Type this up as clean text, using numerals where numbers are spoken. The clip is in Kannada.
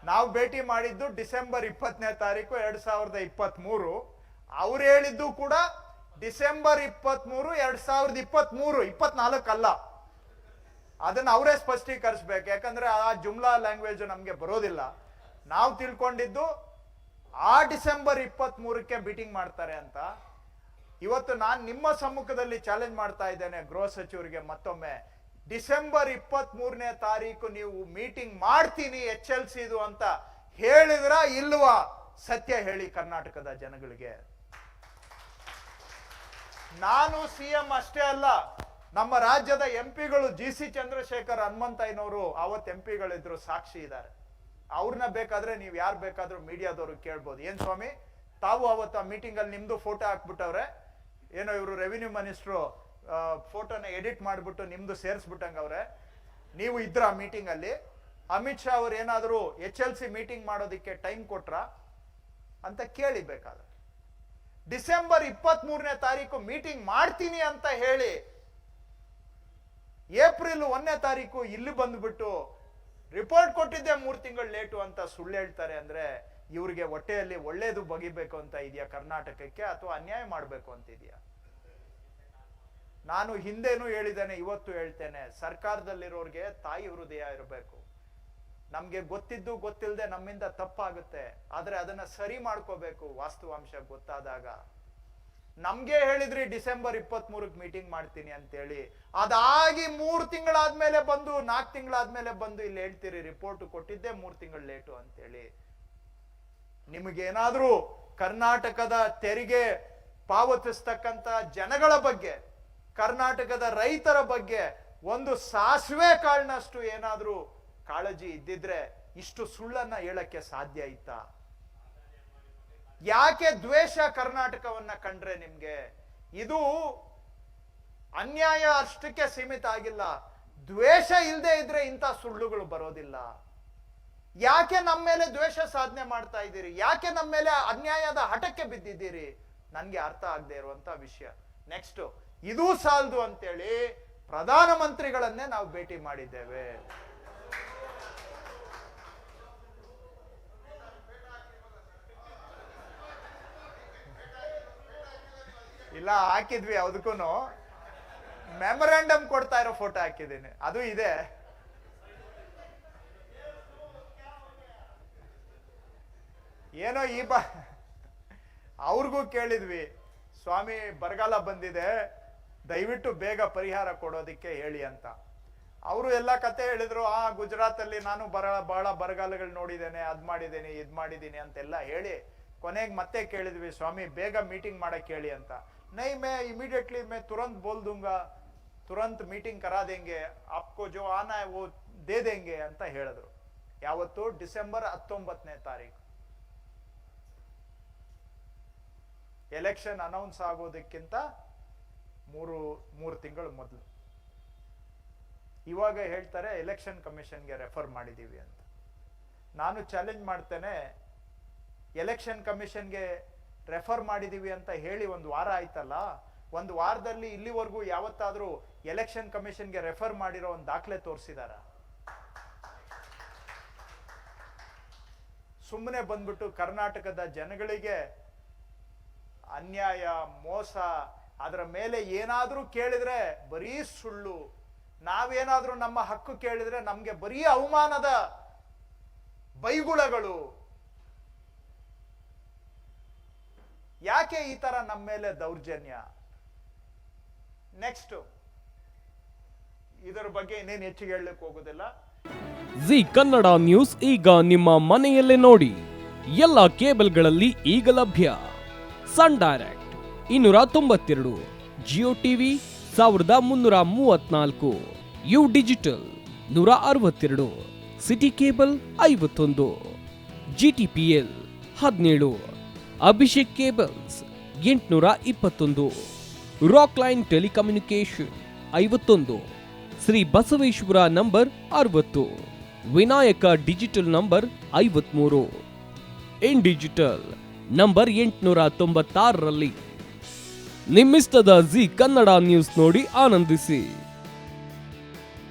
ನಾವು ಭೇಟಿ ಮಾಡಿದ್ದು ಡಿಸೆಂಬರ್ 20ನೇ ತಾರೀಕು 2023. ಅವ್ರು ಹೇಳಿದ್ದು ಕೂಡ ಡಿಸೆಂಬರ್ 23, 2023, 24 ಅಲ್ಲ. ಅದನ್ನ ಅವರೇ ಸ್ಪಷ್ಟೀಕರಿಸ್ಬೇಕು, ಯಾಕಂದ್ರೆ ಆ ಜುಮ್ಲಾ ಲ್ಯಾಂಗ್ವೇಜ್ ನಮ್ಗೆ ಬರೋದಿಲ್ಲ. ನಾವು ತಿಳ್ಕೊಂಡಿದ್ದು ಆ ಡಿಸೆಂಬರ್ 23ಕ್ಕೆ ಮೀಟಿಂಗ್ ಮಾಡ್ತಾರೆ ಅಂತ. ಇವತ್ತು ನಾನು ನಿಮ್ಮ ಸಮ್ಮುಖದಲ್ಲಿ ಚಾಲೆಂಜ್ ಮಾಡ್ತಾ ಇದ್ದೇನೆ ಗೃಹ ಸಚಿವರಿಗೆ ಮತ್ತೊಮ್ಮೆ, ಡಿಸೆಂಬರ್ 23ನೇ ತಾರೀಕು ನೀವು ಮೀಟಿಂಗ್ ಮಾಡ್ತೀನಿ HLC ಇದು ಅಂತ ಹೇಳಿದ್ರ ಇಲ್ವಾ? ಸತ್ಯ ಹೇಳಿ ಕರ್ನಾಟಕದ ಜನಗಳಿಗೆ. ನಾನು CM ಅಷ್ಟೇ ಅಲ್ಲ, ನಮ್ಮ ರಾಜ್ಯದ MP ಗಳು GC ಚಂದ್ರಶೇಖರ್, ಹನುಮಂತಯ್ಯನವರು ಅವತ್ತು MP ಗಳಿದ್ರು, ಸಾಕ್ಷಿ ಇದ್ದಾರೆ. ಅವ್ರನ್ನ ಬೇಕಾದ್ರೆ ನೀವು ಯಾರು ಬೇಕಾದ್ರೂ ಮೀಡಿಯಾದವರು ಕೇಳ್ಬೋದು. ಏನ್ ಸ್ವಾಮಿ ತಾವು ಅವತ್ತು ಆ ಮೀಟಿಂಗ್ ಅಲ್ಲಿ ನಿಮ್ದು ಫೋಟೋ ಹಾಕ್ಬಿಟ್ಟವ್ರೆ, ಏನೋ ಇವರು ರೆವಿನ್ಯೂ ಮಿನಿಸ್ಟ್ರು ಫೋಟೋನ ಎಡಿಟ್ ಮಾಡಿಬಿಟ್ಟು ನಿಮ್ದು ಸೇರಿಸ್ಬಿಟ್ಟಂಗವ್ರೆ, ನೀವು ಇದ್ರ ಆ ಮೀಟಿಂಗ್ ಅಲ್ಲಿ? ಅಮಿತ್ ಶಾ ಅವ್ರು ಏನಾದ್ರು HLC ಮೀಟಿಂಗ್ ಮಾಡೋದಕ್ಕೆ ಟೈಮ್ ಕೊಟ್ರ ಅಂತ ಕೇಳಿ ಬೇಕಾದ್ರೆ. ಡಿಸೆಂಬರ್ 23ನೇ ತಾರೀಕು ಮೀಟಿಂಗ್ ಮಾಡ್ತೀನಿ ಅಂತ ಹೇಳಿ ಏಪ್ರಿಲ್ 1ನೇ ತಾರೀಕು ಇಲ್ಲಿ ಬಂದ್ಬಿಟ್ಟು ರಿಪೋರ್ಟ್ ಕೊಟ್ಟಿದ್ದೆ 3 ತಿಂಗಳು ಲೇಟು ಅಂತ ಸುಳ್ಳು ಹೇಳ್ತಾರೆ ಅಂದ್ರೆ ಇವ್ರಿಗೆ ಹೊಟ್ಟೆಯಲ್ಲಿ ಒಳ್ಳೇದು ಬಗಿಬೇಕು ಅಂತ ಇದೆಯಾ ಕರ್ನಾಟಕಕ್ಕೆ, ಅಥವಾ ಅನ್ಯಾಯ ಮಾಡ್ಬೇಕು ಅಂತಿದ್ಯಾ? ನಾನು ಹಿಂದೆನೂ ಹೇಳಿದ್ದೇನೆ, ಇವತ್ತು ಹೇಳ್ತೇನೆ, ಸರ್ಕಾರದಲ್ಲಿರೋರ್ಗೆ ತಾಯಿ ಹೃದಯ ಇರಬೇಕು. ನಮ್ಗೆ ಗೊತ್ತಿದ್ದು ಗೊತ್ತಿಲ್ಲದೆ ನಮ್ಮಿಂದ ತಪ್ಪಾಗುತ್ತೆ, ಆದ್ರೆ ಅದನ್ನ ಸರಿ ಮಾಡ್ಕೋಬೇಕು ವಾಸ್ತವಾಂಶ ಗೊತ್ತಾದಾಗ. ನಮ್ಗೆ ಹೇಳಿದ್ರಿ ಡಿಸೆಂಬರ್ 23ಕ್ಕೆ ಮೀಟಿಂಗ್ ಮಾಡ್ತೀನಿ ಅಂತೇಳಿ, ಅದಾಗಿ 3 ತಿಂಗಳಾದ್ಮೇಲೆ ಬಂದು 4 ತಿಂಗಳಾದ್ಮೇಲೆ ಬಂದು ಇಲ್ಲಿ ಹೇಳ್ತೀರಿ ರಿಪೋರ್ಟ್ ಕೊಟ್ಟಿದ್ದೆ 3 ತಿಂಗಳು ಲೇಟು ಅಂತೇಳಿ. ನಿಮಗೇನಾದ್ರೂ ಕರ್ನಾಟಕದ ತೆರಿಗೆ ಪಾವತಿಸ್ತಕ್ಕಂತ ಜನಗಳ ಬಗ್ಗೆ, ಕರ್ನಾಟಕದ ರೈತರ ಬಗ್ಗೆ ಒಂದು ಸಾಸಿವೆ ಕಾಳಿನಷ್ಟು ಏನಾದ್ರೂ ಕಾಳಜಿ ಇದ್ದಿದ್ರೆ ಇಷ್ಟು ಸುಳ್ಳನ್ನ ಹೇಳಕ್ಕೆ ಸಾಧ್ಯ ಇತ್ತಾ? ಯಾಕೆ ದ್ವೇಷ ಕರ್ನಾಟಕವನ್ನ ಕಂಡ್ರೆ ನಿಮ್ಗೆ? ಇದು ಅನ್ಯಾಯ ಅಷ್ಟಕ್ಕೆ ಸೀಮಿತ ಆಗಿಲ್ಲ, ದ್ವೇಷ ಇಲ್ಲದೆ ಇದ್ರೆ ಇಂಥ ಸುಳ್ಳುಗಳು ಬರೋದಿಲ್ಲ. ಯಾಕೆ ನಮ್ಮ ಮೇಲೆ ದ್ವೇಷ ಸಾಧನೆ ಮಾಡ್ತಾ ಇದ್ದೀರಿ? ಯಾಕೆ ನಮ್ಮ ಮೇಲೆ ಅನ್ಯಾಯದ ಹಠಕ್ಕೆ ಬಿದ್ದಿದ್ದೀರಿ? ನನ್ಗೆ ಅರ್ಥ ಆಗದೆ ಇರುವಂತ ವಿಷಯ. ನೆಕ್ಸ್ಟ್, ಇದು ಸಾಲದು ಅಂತೇಳಿ ಪ್ರಧಾನಮಂತ್ರಿಗಳನ್ನೇ ನಾವು ಭೇಟಿ ಮಾಡಿದ್ದೇವೆ. ಇಲ್ಲ, ಹಾಕಿದ್ವಿ, ಅದಕ್ಕೂ ಮೆಮೊರಾಂಡಮ್ ಕೊಡ್ತಾ ಇರೋ ಫೋಟೋ ಹಾಕಿದ್ದೀನಿ, ಅದು ಇದೆ. ಏನೋ ಅವ್ರಿಗೂ ಕೇಳಿದ್ವಿ, ಸ್ವಾಮಿ ಬರಗಾಲ ಬಂದಿದೆ, ದಯವಿಟ್ಟು ಬೇಗ ಪರಿಹಾರ ಕೊಡೋದಿಕ್ಕೆ ಹೇಳಿ ಅಂತ. ಅವರು ಎಲ್ಲ ಕತೆ ಹೇಳಿದ್ರು. ಗುಜರಾತ್ ಅಲ್ಲಿ ನಾನು ಬಹಳ ಬರಗಾಲಗಳು ನೋಡಿದ್ದೇನೆ, ಅದ್ ಮಾಡಿದ್ದೀನಿ ಇದ್ ಮಾಡಿದ್ದೀನಿ ಅಂತೆಲ್ಲ ಹೇಳಿ ಕೊನೆಗೆ ಮತ್ತೆ ಕೇಳಿದ್ವಿ, ಸ್ವಾಮಿ ಬೇಗ ಮೀಟಿಂಗ್ ಮಾಡಕ್ ಹೇಳಿ ಅಂತ. ನೈ ಮೇ ಇಮಿಡಿಯೇಟ್ಲಿ ಮೇ ತುರಂತ್ ಬೋಲ್ दूंगा, ತುರಂತ್ ಮೀಟಿಂಗ್ ಕರಾ ದೇಂಗೆ, ಆಪ್ಕೋ ಜೋ ಆನಾ ಹೈ ವೋ ದೇ ದೇಂಗೆ ಅಂತ ಹೇಳಿದ್ರು. ಯಾವತ್ತು? ಡಿಸೆಂಬರ್ 19ನೇ ತಾರೀಕು. ಎಲೆಕ್ಷನ್ ಅನೌನ್ಸ್ ಆಗೋದಕ್ಕಿಂತ ಮೂರು ತಿಂಗಳು ಮೊದಲು. ಇವಾಗ ಹೇಳ್ತಾರೆ ಎಲೆಕ್ಷನ್ ಕಮಿಷನ್ಗೆ ರೆಫರ್ ಮಾಡಿದೀವಿ ಅಂತ. ನಾನು ಚಾಲೆಂಜ್ ಮಾಡ್ತೇನೆ, ಎಲೆಕ್ಷನ್ ಕಮಿಷನ್ಗೆ ರೆಫರ್ ಮಾಡಿದೀವಿ ಅಂತ ಹೇಳಿ 1 ವಾರ ಆಯ್ತಲ್ಲ, 1 ವಾರದಲ್ಲಿ ಇಲ್ಲಿವರೆಗೂ ಯಾವತ್ತಾದ್ರೂ ಎಲೆಕ್ಷನ್ ಕಮಿಷನ್ಗೆ ರೆಫರ್ ಮಾಡಿರೋ ಒಂದು ದಾಖಲೆ ತೋರಿಸಿದಾರ? ಸುಮ್ಮನೆ ಬಂದ್ಬಿಟ್ಟು ಕರ್ನಾಟಕದ ಜನಗಳಿಗೆ ಅನ್ಯಾಯ, ಮೋಸ, ಅದರ ಮೇಲೆ ಏನಾದ್ರೂ ಕೇಳಿದ್ರೆ ಬರೀ ಸುಳ್ಳು. ನಾವೇನಾದ್ರೂ ನಮ್ಮ ಹಕ್ಕು ಕೇಳಿದ್ರೆ ನಮ್ಗೆ ಬರೀ ಅವಮಾನದ ಬೈಗುಳಗಳು. ಯಾಕೆ ಈ ತರ ನಮ್ಮ ಮೇಲೆ ದೌರ್ಜನ್ಯ? ನೆಕ್ಸ್ಟ್, ಇದರ ಬಗ್ಗೆ ಇನ್ನೇನು ಹೆಚ್ಚಿಗೆ ಹೇಳಲಿಕ್ಕೆ ಹೋಗೋದಿಲ್ಲ. ಜಿ ಕನ್ನಡ ನ್ಯೂಸ್ ಈಗ ನಿಮ್ಮ ಮನೆಯಲ್ಲೇ ನೋಡಿ. ಎಲ್ಲ ಕೇಬಲ್ಗಳಲ್ಲಿ ಈಗ ಲಭ್ಯ. Sun Direct 292, Jio TV 1334, U digital 162, city cable 51, GTPL 17, Abhishek cables 821, rock line telecommunication 51, Shri Basaveshwara number 60, Vinayaka digital number 53, in digital number 896ರಲ್ಲಿ. ನಿಮ್ಮಿಸ್ತದ ಜಿ ಕನ್ನಡ ನ್ಯೂಸ್ ನೋಡಿ ಆನಂದಿಸಿ.